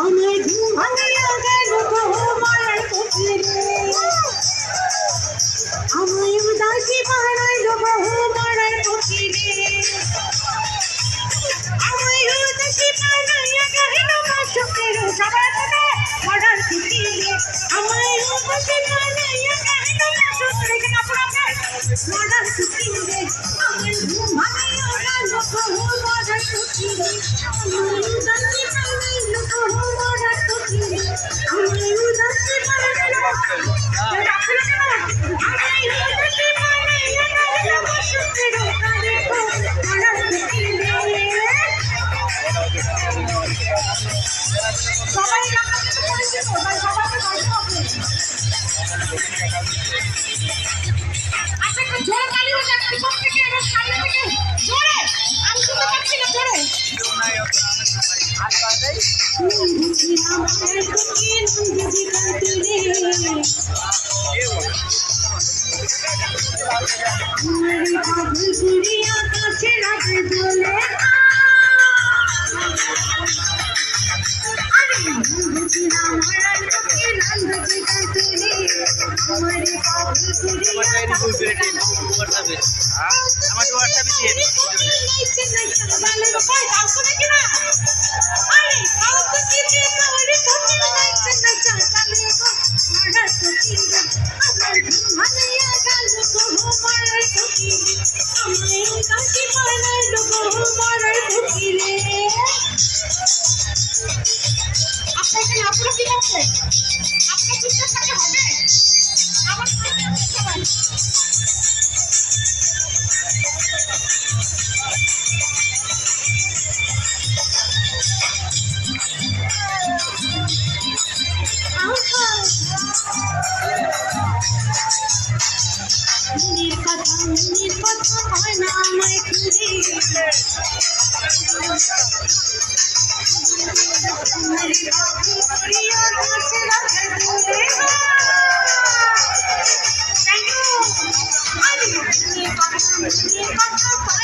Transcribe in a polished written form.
আমার ঘুম ভাঙিয়া গেল গো মায়ের পুকুরে, আমায় উদাসী বানাইল গো মায়ের পুকুরে, আমায় উদাসী বানাইয়া গেল মাসুকের সবাইকে মারার পুকুরে, আমায় উদাসী বানাইয়া গেল মাসুকের মারার পুকুরে, আমার ঘুম ভাঙিয়া গেল গো মায়ের পুকুরে, আমায় উদাসী বানাইল গো মায়ের পুকুরে, আমায় উদাসী বানাইল Thank you.